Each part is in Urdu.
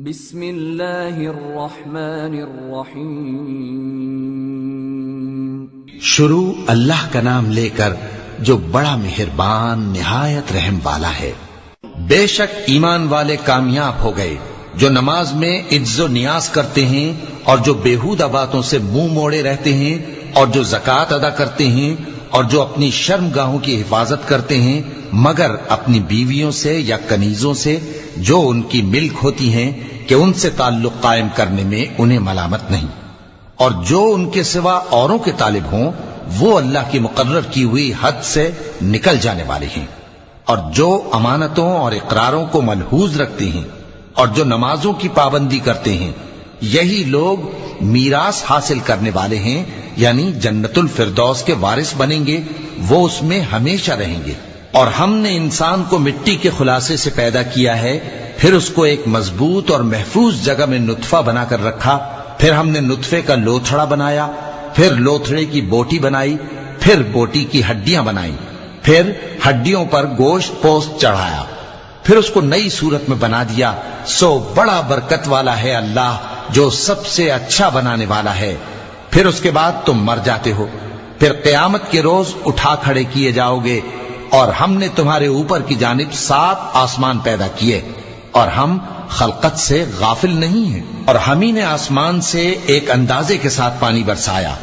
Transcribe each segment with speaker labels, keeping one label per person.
Speaker 1: بسم اللہ الرحمن الرحیم۔
Speaker 2: شروع اللہ کا نام لے کر جو بڑا مہربان نہایت رحم والا ہے۔ بے شک ایمان والے کامیاب ہو گئے جو نماز میں عجز و نیاز کرتے ہیں اور جو بیہودہ باتوں سے منہ موڑے رہتے ہیں اور جو زکوٰۃ ادا کرتے ہیں اور جو اپنی شرمگاہوں کی حفاظت کرتے ہیں مگر اپنی بیویوں سے یا کنیزوں سے جو ان کی ملک ہوتی ہیں کہ ان سے تعلق قائم کرنے میں انہیں ملامت نہیں، اور جو ان کے سوا اوروں کے طالب ہوں وہ اللہ کی مقرر کی ہوئی حد سے نکل جانے والے ہیں، اور جو امانتوں اور اقراروں کو ملحوظ رکھتے ہیں اور جو نمازوں کی پابندی کرتے ہیں یہی لوگ میراث حاصل کرنے والے ہیں، یعنی جنت الفردوس کے وارث بنیں گے، وہ اس میں ہمیشہ رہیں گے۔ اور ہم نے انسان کو مٹی کے خلاصے سے پیدا کیا ہے، پھر اس کو ایک مضبوط اور محفوظ جگہ میں نطفہ بنا کر رکھا، پھر ہم نے نطفے کا لوتھڑا بنایا، پھر لوتھڑے کی بوٹی بنائی، پھر بوٹی کی ہڈیاں بنائیں، پھر ہڈیوں پر گوشت پوست چڑھایا، پھر اس کو نئی صورت میں بنا دیا۔ سو بڑا برکت والا ہے اللہ جو سب سے اچھا بنانے والا ہے۔ پھر اس کے بعد تم مر جاتے ہو، پھر قیامت کے روز اٹھا کھڑے کیے جاؤ گے، اور ہم نے تمہارے اوپر کی جانب 7 آسمان پیدا کیے، اور ہم خلقت سے غافل نہیں ہیں۔ اور ہم ہی نے آسمان سے ایک اندازے کے ساتھ پانی برسایا،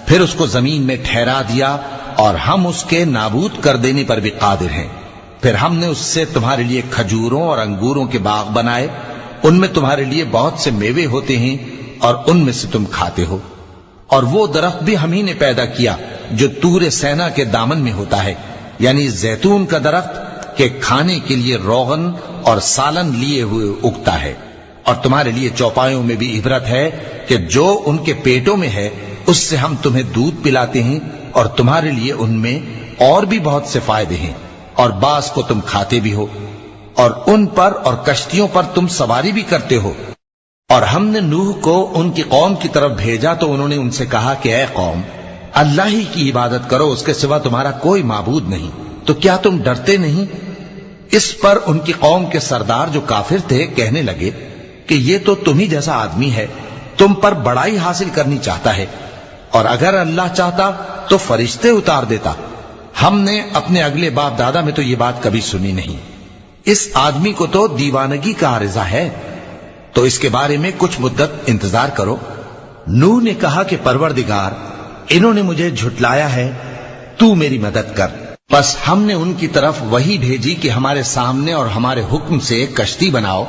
Speaker 2: پھر اس کو زمین میں ٹھہرا دیا، اور ہم اس کے نابود کر دینے پر بھی قادر ہیں۔ پھر ہم نے اس سے تمہارے لیے کھجوروں اور انگوروں کے باغ بنائے، ان میں تمہارے لیے بہت سے میوے ہوتے ہیں اور ان میں سے تم کھاتے ہو۔ اور وہ درخت بھی ہم ہی نے پیدا کیا جو طور سینا کے دامن میں ہوتا ہے، یعنی زیتون کا درخت کہ کھانے کے لیے روغن اور سالن لیے ہوئے اگتا ہے، اور تمہارے لیے چوپایوں میں بھی عبرت ہے کہ جو ان کے پیٹوں میں ہے اس سے ہم تمہیں دودھ پلاتے ہیں، اور تمہارے لیے ان میں اور بھی بہت سے فائدے ہیں، اور بعض کو تم کھاتے بھی ہو، اور ان پر اور کشتیوں پر تم سواری بھی کرتے ہو۔ اور ہم نے نوح کو ان کی قوم کی طرف بھیجا تو انہوں نے ان سے کہا کہ اے قوم، اللہ ہی کی عبادت کرو، اس کے سوا تمہارا کوئی معبود نہیں، تو کیا تم ڈرتے نہیں؟ اس پر ان کی قوم کے سردار جو کافر تھے کہنے لگے کہ یہ تو تم ہی جیسا آدمی ہے، تم پر بڑائی حاصل کرنی چاہتا ہے، اور اگر اللہ چاہتا تو فرشتے اتار دیتا۔ ہم نے اپنے اگلے باپ دادا میں تو یہ بات کبھی سنی نہیں، اس آدمی کو تو دیوانگی کا عارضہ ہے، تو اس کے بارے میں کچھ مدت انتظار کرو۔ نوح نے کہا کہ پروردگار، انہوں نے مجھے جھٹلایا ہے، تو میری مدد کر۔ بس ہم نے ان کی طرف وحی بھیجی کہ ہمارے سامنے اور ہمارے حکم سے ایک کشتی بناؤ،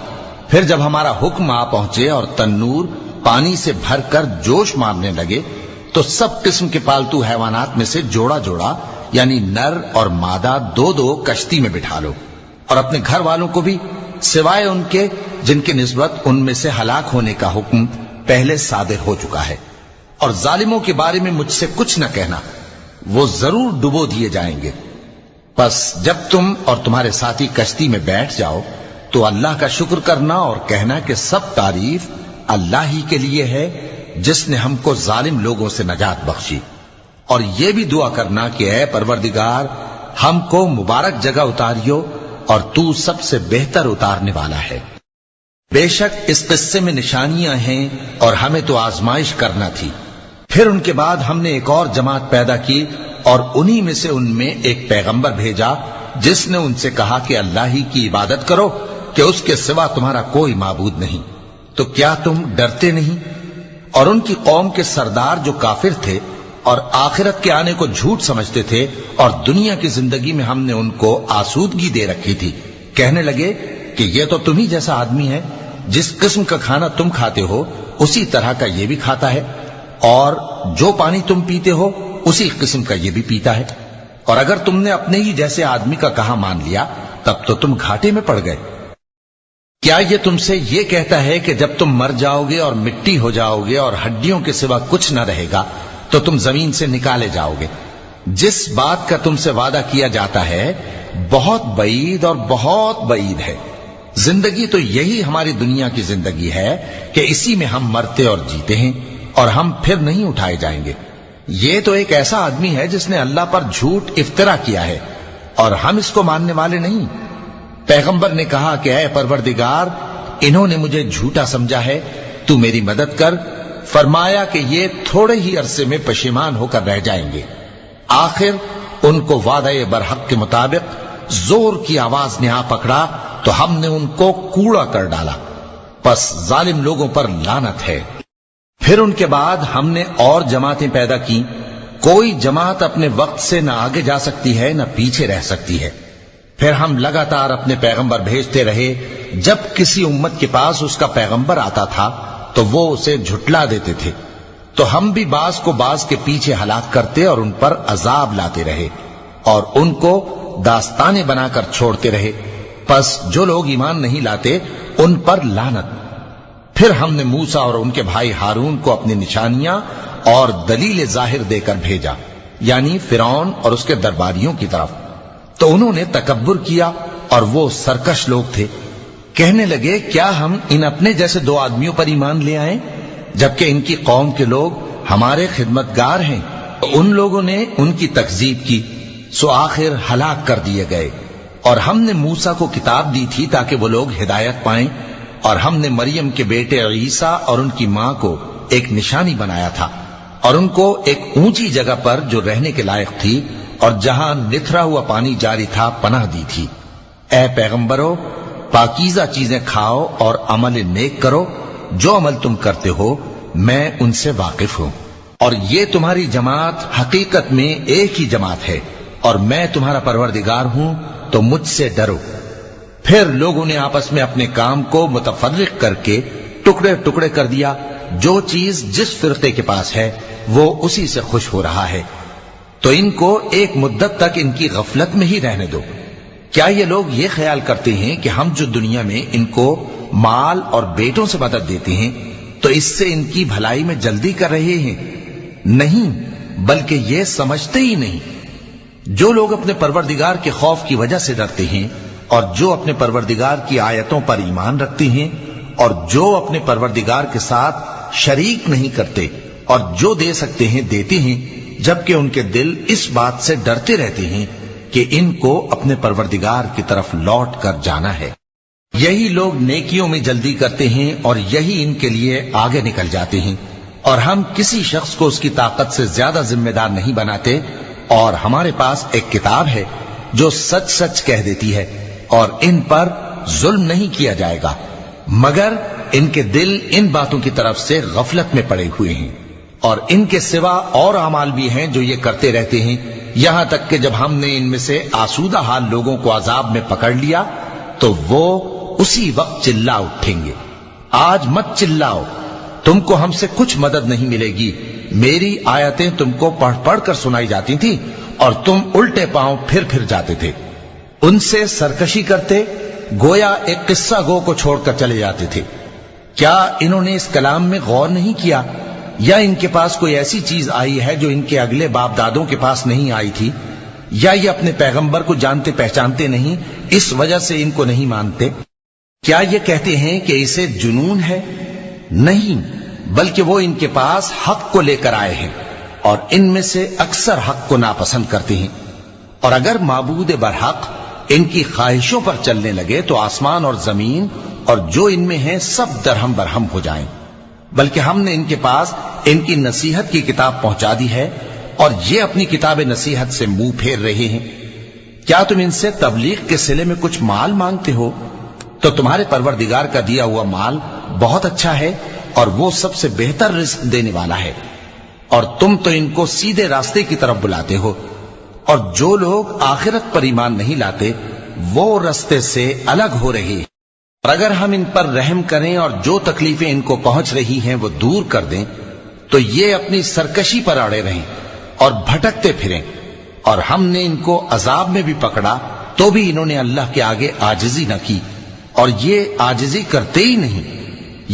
Speaker 2: پھر جب ہمارا حکم آ پہنچے اور تنور پانی سے بھر کر جوش مارنے لگے تو سب قسم کے پالتو حیوانات میں سے جوڑا جوڑا یعنی نر اور مادہ 2 کشتی میں بٹھا لو، اور اپنے گھر والوں کو بھی سوائے ان کے جن کی نسبت ان میں سے ہلاک ہونے کا حکم پہلے صادر ہو چکا ہے۔ اور ظالموں کے بارے میں مجھ سے کچھ نہ کہنا، وہ ضرور ڈبو دیے جائیں گے۔ بس جب تم اور تمہارے ساتھی کشتی میں بیٹھ جاؤ تو اللہ کا شکر کرنا اور کہنا کہ سب تعریف اللہ ہی کے لیے ہے جس نے ہم کو ظالم لوگوں سے نجات بخشی، اور یہ بھی دعا کرنا کہ اے پروردگار ہم کو مبارک جگہ اتاریو، اور تو سب سے بہتر اتارنے والا ہے۔ بے شک اس قصے میں نشانیاں ہیں اور ہمیں تو آزمائش کرنا تھی۔ پھر ان کے بعد ہم نے ایک اور جماعت پیدا کی، اور انہی میں سے ان میں ایک پیغمبر بھیجا جس نے ان سے کہا کہ اللہ ہی کی عبادت کرو کہ اس کے سوا تمہارا کوئی معبود نہیں، تو کیا تم ڈرتے نہیں؟ اور ان کی قوم کے سردار جو کافر تھے اور آخرت کے آنے کو جھوٹ سمجھتے تھے اور دنیا کی زندگی میں ہم نے ان کو آسودگی دے رکھی تھی، کہنے لگے کہ یہ تو تم ہی جیسا آدمی ہے، جس قسم کا کھانا تم کھاتے ہو اسی طرح کا یہ بھی کھاتا ہے، اور جو پانی تم پیتے ہو اسی قسم کا یہ بھی پیتا ہے، اور اگر تم نے اپنے ہی جیسے آدمی کا کہا مان لیا تب تو تم گھاٹے میں پڑ گئے۔ کیا یہ تم سے یہ کہتا ہے کہ جب تم مر جاؤ گے اور مٹی ہو جاؤ گے اور ہڈیوں کے سوا کچھ نہ رہے گا تو تم زمین سے نکالے جاؤ گے؟ جس بات کا تم سے وعدہ کیا جاتا ہے بہت بعید اور بہت بعید ہے۔ زندگی تو یہی ہماری دنیا کی زندگی ہے کہ اسی میں ہم مرتے اور جیتے ہیں، اور ہم پھر نہیں اٹھائے جائیں گے۔ یہ تو ایک ایسا آدمی ہے جس نے اللہ پر جھوٹ افطرا کیا ہے، اور ہم اس کو ماننے والے نہیں۔ پیغمبر نے کہا کہ اے پروردگار، انہوں نے مجھے جھوٹا سمجھا ہے، تو میری مدد کر۔ فرمایا کہ یہ تھوڑے ہی عرصے میں پشیمان ہو کر رہ جائیں گے۔ آخر ان کو وعدہ برحق کے مطابق زور کی آواز نے آ پکڑا تو ہم نے ان کو کوڑا کر ڈالا، پس ظالم لوگوں پر لعنت ہے۔ پھر ان کے بعد ہم نے اور جماعتیں پیدا کی، کوئی جماعت اپنے وقت سے نہ آگے جا سکتی ہے نہ پیچھے رہ سکتی ہے۔ پھر ہم لگاتار اپنے پیغمبر بھیجتے رہے، جب کسی امت کے پاس اس کا پیغمبر آتا تھا تو وہ اسے جھٹلا دیتے تھے، تو ہم بھی بعض کو بعض کے پیچھے ہلاک کرتے اور ان پر عذاب لاتے رہے اور ان کو داستانیں بنا کر چھوڑتے رہے۔ پس جو لوگ ایمان نہیں لاتے ان پر لعنت۔ پھر ہم نے موسیٰ اور ان کے بھائی ہارون کو اپنی نشانیاں اور دلیل ظاہر دے کر بھیجا، یعنی فرعون اور اس کے درباریوں کی طرف، تو انہوں نے تکبر کیا اور وہ سرکش لوگ تھے۔ کہنے لگے کیا ہم ان اپنے جیسے دو آدمیوں پر ایمان لے آئیں جبکہ ان کی قوم کے لوگ ہمارے خدمتگار ہیں؟ ان لوگوں نے ان کی تکذیب کی، سو آخر ہلاک کر دیے گئے۔ اور ہم نے موسیٰ کو کتاب دی تھی تاکہ وہ لوگ ہدایت پائیں، اور ہم نے مریم کے بیٹے عیسیٰ اور ان کی ماں کو ایک نشانی بنایا تھا اور ان کو ایک اونچی جگہ پر جو رہنے کے لائق تھی اور جہاں نتھرا ہوا پانی جاری تھا پناہ دی تھی۔ اے پیغمبرو، پاکیزہ چیزیں کھاؤ اور عمل نیک کرو، جو عمل تم کرتے ہو میں ان سے واقف ہوں، اور یہ تمہاری جماعت حقیقت میں ایک ہی جماعت ہے، اور میں تمہارا پروردگار ہوں، تو مجھ سے ڈرو۔ پھر لوگوں نے آپس میں اپنے کام کو متفرق کر کے ٹکڑے ٹکڑے کر دیا، جو چیز جس فرقے کے پاس ہے وہ اسی سے خوش ہو رہا ہے، تو ان کو ایک مدت تک ان کی غفلت میں ہی رہنے دو۔ کیا یہ لوگ یہ خیال کرتے ہیں کہ ہم جو دنیا میں ان کو مال اور بیٹوں سے مدد دیتے ہیں تو اس سے ان کی بھلائی میں جلدی کر رہے ہیں؟ نہیں، بلکہ یہ سمجھتے ہی نہیں۔ جو لوگ اپنے پروردگار کے خوف کی وجہ سے ڈرتے ہیں اور جو اپنے پروردگار کی آیتوں پر ایمان رکھتے ہیں اور جو اپنے پروردگار کے ساتھ شریک نہیں کرتے اور جو دے سکتے ہیں دیتے ہیں، جبکہ ان کے دل اس بات سے ڈرتے رہتے ہیں کہ ان کو اپنے پروردگار کی طرف لوٹ کر جانا ہے۔ یہی لوگ نیکیوں میں جلدی کرتے ہیں اور یہی ان کے لیے آگے نکل جاتے ہیں، اور ہم کسی شخص کو اس کی طاقت سے زیادہ ذمہ دار نہیں بناتے، اور ہمارے پاس ایک کتاب ہے جو سچ سچ کہہ دیتی ہے، اور ان پر ظلم نہیں کیا جائے گا، مگر ان کے دل ان باتوں کی طرف سے غفلت میں پڑے ہوئے ہیں، اور ان کے سوا اور اعمال بھی ہیں جو یہ کرتے رہتے ہیں، یہاں تک کہ جب ہم نے ان میں سے آسودہ حال لوگوں کو عذاب میں پکڑ لیا تو وہ اسی وقت چلا اٹھیں گے۔ آج مت چلاؤ، تم کو ہم سے کچھ مدد نہیں ملے گی، میری آیتیں تم کو پڑھ پڑھ کر سنائی جاتی تھی اور تم الٹے پاؤں پھر جاتے تھے۔ ان سے سرکشی کرتے، گویا ایک قصہ گو کو چھوڑ کر چلے جاتے تھے۔ کیا انہوں نے اس کلام میں غور نہیں کیا، یا ان کے پاس کوئی ایسی چیز آئی ہے جو ان کے اگلے باپ دادوں کے پاس نہیں آئی تھی، یا یہ اپنے پیغمبر کو جانتے پہچانتے نہیں اس وجہ سے ان کو نہیں مانتے؟ کیا یہ کہتے ہیں کہ اسے جنون ہے؟ نہیں، بلکہ وہ ان کے پاس حق کو لے کر آئے ہیں، اور ان میں سے اکثر حق کو ناپسند کرتے ہیں۔ اور اگر معبود برحق ان کی خواہشوں پر چلنے لگے تو آسمان اور زمین اور جو ان میں ہیں سب درہم برہم ہو جائیں۔ بلکہ ہم نے ان کے پاس ان کی نصیحت کی کتاب پہنچا دی ہے، اور یہ اپنی کتاب نصیحت سے منہ پھیر رہے ہیں۔ کیا تم ان سے تبلیغ کے صلے میں کچھ مال مانگتے ہو؟ تو تمہارے پروردگار کا دیا ہوا مال بہت اچھا ہے، اور وہ سب سے بہتر رزق دینے والا ہے، اور تم تو ان کو سیدھے راستے کی طرف بلاتے ہو۔ اور جو لوگ آخرت پر ایمان نہیں لاتے وہ راستے سے الگ ہو رہے ہیں۔ اور اگر ہم ان پر رحم کریں اور جو تکلیفیں ان کو پہنچ رہی ہیں وہ دور کر دیں تو یہ اپنی سرکشی پر اڑے رہیں اور بھٹکتے پھریں، اور ہم نے ان کو عذاب میں بھی پکڑا تو بھی انہوں نے اللہ کے آگے عاجزی نہ کی، اور یہ عاجزی کرتے ہی نہیں،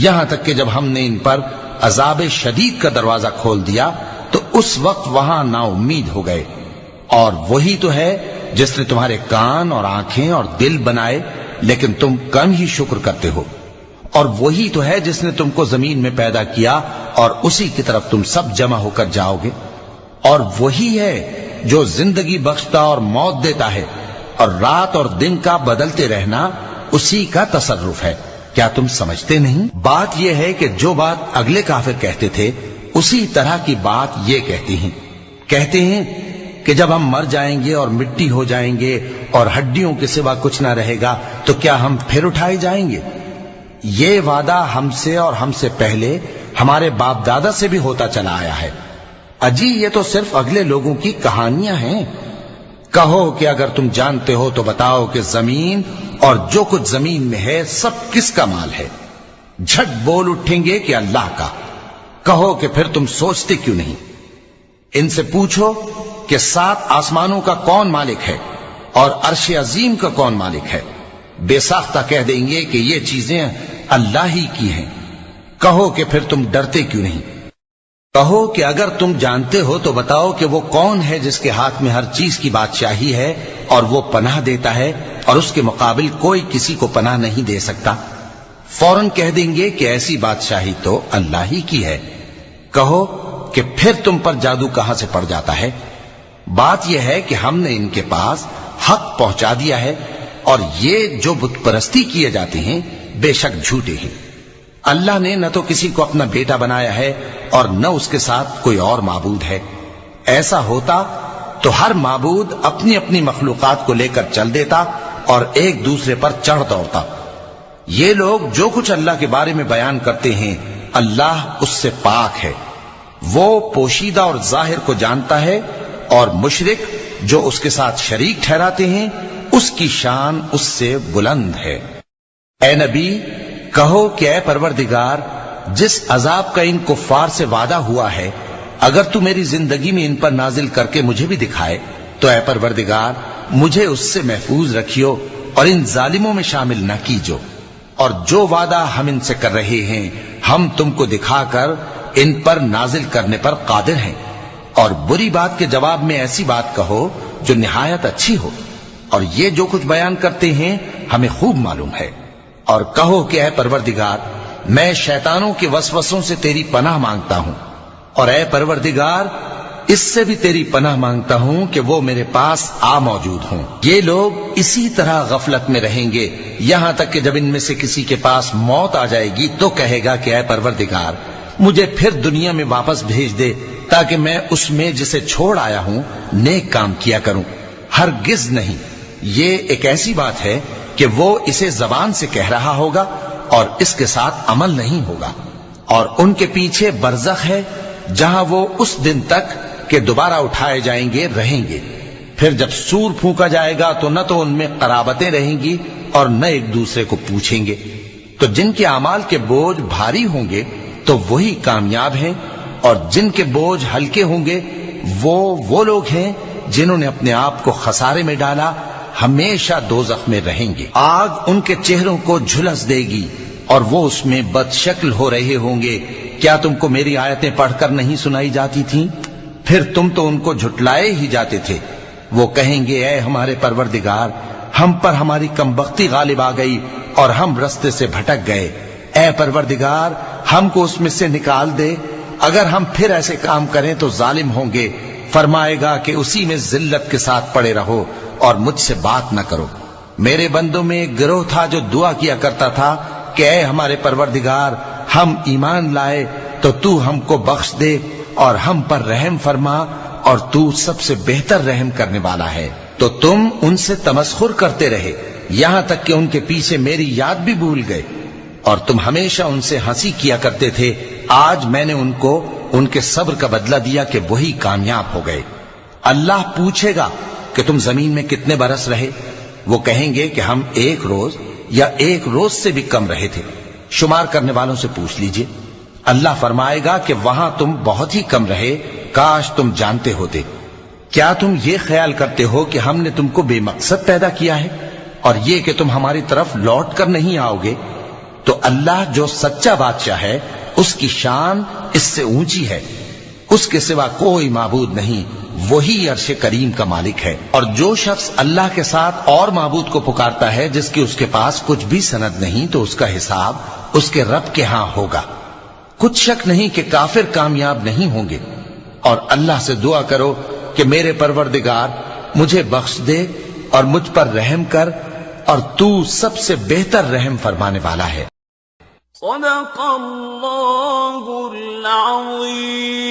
Speaker 2: یہاں تک کہ جب ہم نے ان پر عذاب شدید کا دروازہ کھول دیا تو اس وقت وہاں نا امید ہو گئے۔ اور وہی تو ہے جس نے تمہارے کان اور آنکھیں اور دل بنائے، لیکن تم کم ہی شکر کرتے ہو۔ اور وہی تو ہے جس نے تم کو زمین میں پیدا کیا اور اسی کی طرف تم سب جمع ہو کر جاؤ گے۔ اور وہی ہے جو زندگی بخشتا اور موت دیتا ہے، اور رات اور دن کا بدلتے رہنا اسی کا تصرف ہے۔ کیا تم سمجھتے نہیں؟ بات یہ ہے کہ جو بات اگلے کافر کہتے تھے اسی طرح کی بات یہ کہتے ہیں کہ جب ہم مر جائیں گے اور مٹی ہو جائیں گے اور ہڈیوں کے سوا کچھ نہ رہے گا تو کیا ہم پھر اٹھائے جائیں گے؟ یہ وعدہ ہم سے اور ہم سے پہلے ہمارے باپ دادا سے بھی ہوتا چلا آیا ہے۔ اجی یہ تو صرف اگلے لوگوں کی کہانیاں ہیں۔ کہو کہ اگر تم جانتے ہو تو بتاؤ کہ زمین اور جو کچھ زمین میں ہے سب کس کا مال ہے؟ جھٹ بول اٹھیں گے کہ اللہ کا۔ کہو کہ پھر تم سوچتے کیوں نہیں؟ ان سے پوچھو کہ 7 آسمانوں کا کون مالک ہے اور عرش عظیم کا کون مالک ہے؟ بے ساختہ کہہ دیں گے کہ یہ چیزیں اللہ ہی کی ہیں۔ کہو کہ پھر تم ڈرتے کیوں نہیں؟ کہو کہ اگر تم جانتے ہو تو بتاؤ کہ وہ کون ہے جس کے ہاتھ میں ہر چیز کی بادشاہی ہے اور وہ پناہ دیتا ہے اور اس کے مقابل کوئی کسی کو پناہ نہیں دے سکتا؟ فوراً کہہ دیں گے کہ ایسی بادشاہی تو اللہ ہی کی ہے۔ کہو کہ پھر تم پر جادو کہاں سے پڑ جاتا ہے؟ بات یہ ہے کہ ہم نے ان کے پاس حق پہنچا دیا ہے اور یہ جو بت پرستی کیے جاتے ہیں بے شک جھوٹے ہیں۔ اللہ نے نہ تو کسی کو اپنا بیٹا بنایا ہے اور نہ اس کے ساتھ کوئی اور معبود ہے۔ ایسا ہوتا تو ہر معبود اپنی اپنی مخلوقات کو لے کر چل دیتا اور ایک دوسرے پر چڑھ دوڑتا۔ یہ لوگ جو کچھ اللہ کے بارے میں بیان کرتے ہیں اللہ اس سے پاک ہے، وہ پوشیدہ اور ظاہر کو جانتا ہے، اور مشرک جو اس کے ساتھ شریک ٹھہراتے ہیں اس کی شان اس سے بلند ہے۔ اے نبی کہو کہ اے پروردگار، جس عذاب کا ان کفار سے وعدہ ہوا ہے اگر تو میری زندگی میں ان پر نازل کر کے مجھے بھی دکھائے تو اے پروردگار مجھے اس سے محفوظ رکھیو اور ان ظالموں میں شامل نہ کیجو، اور جو وعدہ ہم ان سے کر رہے ہیں ہم تم کو دکھا کر ان پر نازل کرنے پر قادر ہیں۔ اور بری بات کے جواب میں ایسی بات کہو جو نہایت اچھی ہو، اور یہ جو کچھ بیان کرتے ہیں ہمیں خوب معلوم ہے۔ اور کہو کہ اے پروردگار میں شیطانوں کے وسوسوں سے تیری پناہ مانگتا ہوں، اور اے پروردگار اس سے بھی تیری پناہ مانگتا ہوں کہ وہ میرے پاس آ موجود ہوں۔ یہ لوگ اسی طرح غفلت میں رہیں گے یہاں تک کہ جب ان میں سے کسی کے پاس موت آ جائے گی تو کہے گا کہ اے پروردگار مجھے پھر دنیا میں واپس بھیج دے تاکہ میں اس میں جسے چھوڑ آیا ہوں نیک کام کیا کروں۔ ہرگز نہیں، یہ ایک ایسی بات ہے کہ وہ اسے زبان سے کہہ رہا ہوگا اور اس کے ساتھ عمل نہیں ہوگا، اور ان کے پیچھے برزخ ہے جہاں وہ اس دن تک کہ دوبارہ اٹھائے جائیں گے رہیں گے۔ پھر جب سور پھونکا جائے گا تو نہ تو ان میں قرابتیں رہیں گی اور نہ ایک دوسرے کو پوچھیں گے۔ تو جن کے اعمال کے بوجھ بھاری ہوں گے تو وہی کامیاب ہیں، اور جن کے بوجھ ہلکے ہوں گے وہ لوگ ہیں جنہوں نے اپنے آپ کو خسارے میں ڈالا، ہمیشہ دوزخ میں رہیں گے۔ آگ ان کے چہروں کو جھلس دے گی اور وہ اس میں بد شکل ہو رہے ہوں گے۔ کیا تم کو میری آیتیں پڑھ کر نہیں سنائی جاتی تھیں؟ پھر تم تو ان کو جھٹلائے ہی جاتے تھے۔ وہ کہیں گے اے ہمارے پروردگار ہم پر ہماری کمبختی غالب آ گئی اور ہم رستے سے بھٹک گئے، اے پروردگار ہم کو اس میں سے نکال دے، اگر ہم پھر ایسے کام کریں تو ظالم ہوں گے۔ فرمائے گا کہ اسی میں ذلت کے ساتھ پڑے رہو اور مجھ سے بات نہ کرو۔ میرے بندوں میں ایک گروہ تھا جو دعا کیا کرتا تھا کہ اے ہمارے پروردگار ہم ایمان لائے تو تو ہم کو بخش دے اور ہم پر رحم فرما، اور تو سب سے بہتر رحم کرنے والا ہے۔ تو تم ان سے تمسخر کرتے رہے یہاں تک کہ ان کے پیچھے میری یاد بھی بھول گئے، اور تم ہمیشہ ان سے ہنسی کیا کرتے تھے۔ آج میں نے ان کو ان کے صبر کا بدلہ دیا کہ وہی کامیاب ہو گئے۔ اللہ پوچھے گا کہ تم زمین میں کتنے برس رہے؟ وہ کہیں گے کہ ہم 1 روز یا 1 روز سے بھی کم رہے تھے، شمار کرنے والوں سے پوچھ لیجئے۔ اللہ فرمائے گا کہ وہاں تم بہت ہی کم رہے، کاش تم جانتے ہوتے۔ کیا تم یہ خیال کرتے ہو کہ ہم نے تم کو بے مقصد پیدا کیا ہے اور یہ کہ تم ہماری طرف لوٹ کر نہیں آؤ گے؟ تو اللہ جو سچا بادشاہ ہے اس کی شان اس سے اونچی ہے، اس کے سوا کوئی معبود نہیں، وہی عرش کریم کا مالک ہے۔ اور جو شخص اللہ کے ساتھ اور معبود کو پکارتا ہے جس کی اس کے پاس کچھ بھی سند نہیں تو اس کا حساب اس کے رب کے ہاں ہوگا۔ کچھ شک نہیں کہ کافر کامیاب نہیں ہوں گے، اور اللہ سے دعا کرو کہ میرے پروردگار مجھے بخش دے اور مجھ پر رحم کر، اور تو سب سے بہتر رحم فرمانے والا ہے۔
Speaker 3: صدق اللہ العظیم.